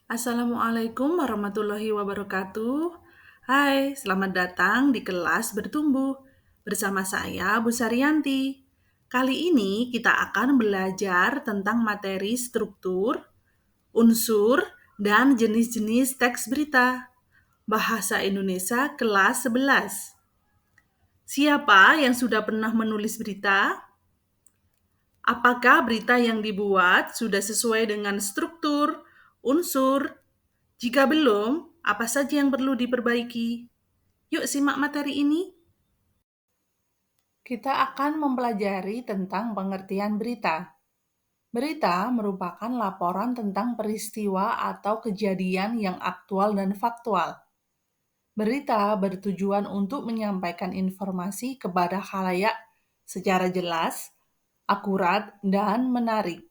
Assalamualaikum warahmatullahi wabarakatuh. Hai, selamat datang di kelas bertumbuh. Bersama saya, Bu Saryanti. Kali ini kita akan belajar tentang materi struktur, unsur, dan jenis-jenis teks berita. Bahasa Indonesia kelas 11. Siapa yang sudah pernah menulis berita? Apakah berita yang dibuat sudah sesuai dengan struktur, unsur? Jika belum, apa saja yang perlu diperbaiki? Yuk simak materi ini. Kita akan mempelajari tentang pengertian berita. Berita merupakan laporan tentang peristiwa atau kejadian yang aktual dan faktual. Berita bertujuan untuk menyampaikan informasi kepada khalayak secara jelas, akurat, dan menarik.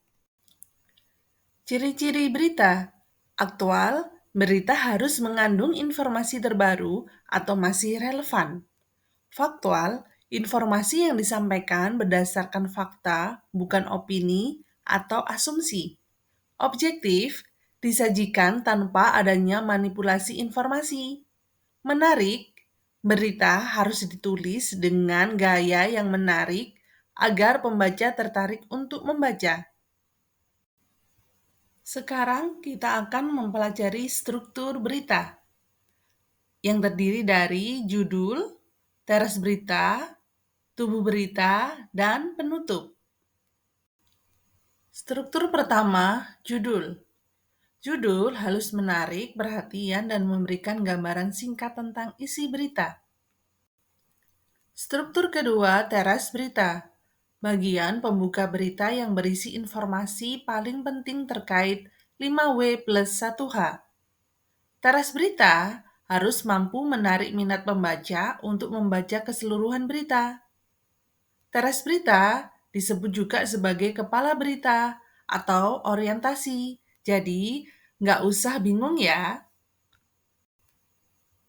Ciri-ciri berita aktual, berita harus mengandung informasi terbaru atau masih relevan. Faktual, informasi yang disampaikan berdasarkan fakta, bukan opini atau asumsi. Objektif, disajikan tanpa adanya manipulasi informasi. Menarik, berita harus ditulis dengan gaya yang menarik agar pembaca tertarik untuk membaca. Sekarang kita akan mempelajari struktur berita yang terdiri dari judul, teras berita, tubuh berita, dan penutup. Struktur pertama, judul. Judul harus menarik perhatian dan memberikan gambaran singkat tentang isi berita. Struktur kedua, teras berita. Bagian pembuka berita yang berisi informasi paling penting terkait 5W plus 1H. Teras berita harus mampu menarik minat pembaca untuk membaca keseluruhan berita. Teras berita disebut juga sebagai kepala berita atau orientasi. Jadi, nggak usah bingung ya.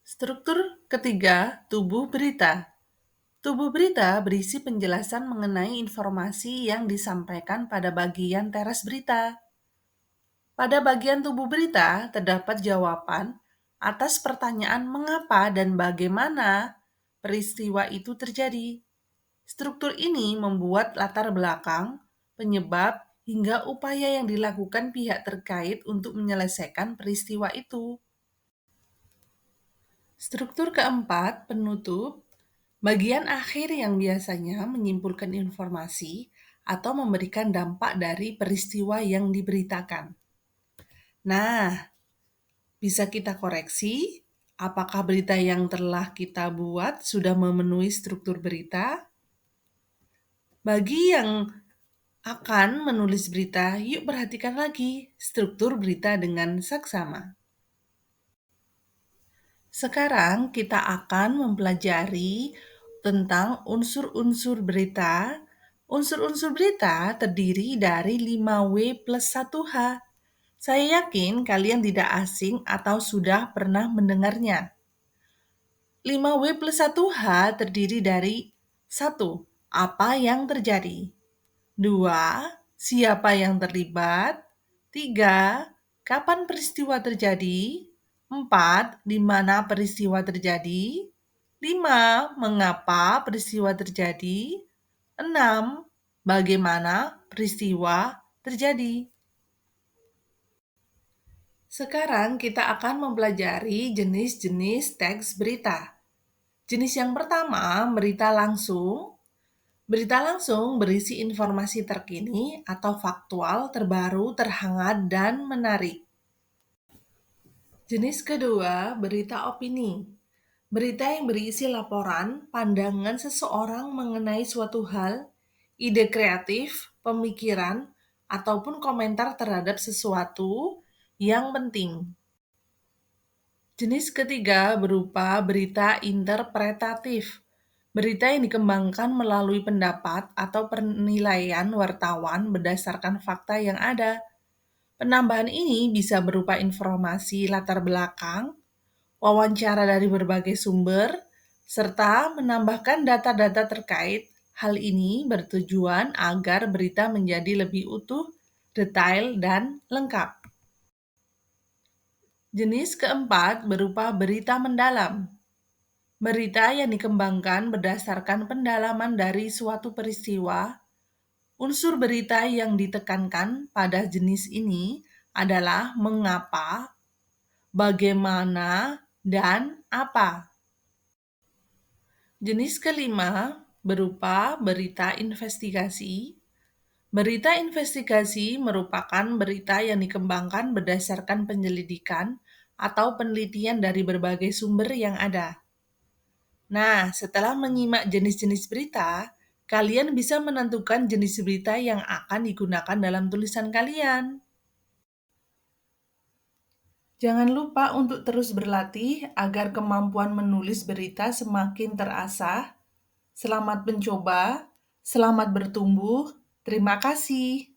Struktur ketiga, tubuh berita. Tubuh berita berisi penjelasan mengenai informasi yang disampaikan pada bagian teras berita. Pada bagian tubuh berita terdapat jawaban atas pertanyaan mengapa dan bagaimana peristiwa itu terjadi. Struktur ini membuat latar belakang, penyebab, hingga upaya yang dilakukan pihak terkait untuk menyelesaikan peristiwa itu. Struktur keempat, penutup, bagian akhir yang biasanya menyimpulkan informasi atau memberikan dampak dari peristiwa yang diberitakan. Nah, bisa kita koreksi apakah berita yang telah kita buat sudah memenuhi struktur berita? Bagi yang akan menulis berita, yuk perhatikan lagi struktur berita dengan saksama. Sekarang kita akan mempelajari tentang unsur-unsur berita. Unsur-unsur berita terdiri dari 5W plus 1H. Saya yakin kalian tidak asing atau sudah pernah mendengarnya. 5W plus 1H terdiri dari 1. Apa yang terjadi? 2. Siapa yang terlibat? 3. Kapan peristiwa terjadi? 4. Di mana peristiwa terjadi? 5. Mengapa peristiwa terjadi? 6. Bagaimana peristiwa terjadi? Sekarang kita akan mempelajari jenis-jenis teks berita. Jenis yang pertama, berita langsung. Berita langsung berisi informasi terkini atau faktual, terbaru, terhangat, dan menarik. Jenis kedua, berita opini. Berita yang berisi laporan, pandangan seseorang mengenai suatu hal, ide kreatif, pemikiran, ataupun komentar terhadap sesuatu yang penting. Jenis ketiga berupa berita interpretatif. Berita yang dikembangkan melalui pendapat atau penilaian wartawan berdasarkan fakta yang ada. Penambahan ini bisa berupa informasi latar belakang, wawancara dari berbagai sumber, serta menambahkan data-data terkait. Hal ini bertujuan agar berita menjadi lebih utuh, detail, dan lengkap. Jenis keempat berupa berita mendalam. Berita yang dikembangkan berdasarkan pendalaman dari suatu peristiwa. Unsur berita yang ditekankan pada jenis ini adalah mengapa, bagaimana, dan apa. Jenis kelima berupa berita investigasi. Berita investigasi merupakan berita yang dikembangkan berdasarkan penyelidikan atau penelitian dari berbagai sumber yang ada. Nah, setelah menyimak jenis-jenis berita, kalian bisa menentukan jenis berita yang akan digunakan dalam tulisan kalian. Jangan lupa untuk terus berlatih agar kemampuan menulis berita semakin terasah. Selamat mencoba, selamat bertumbuh. Terima kasih.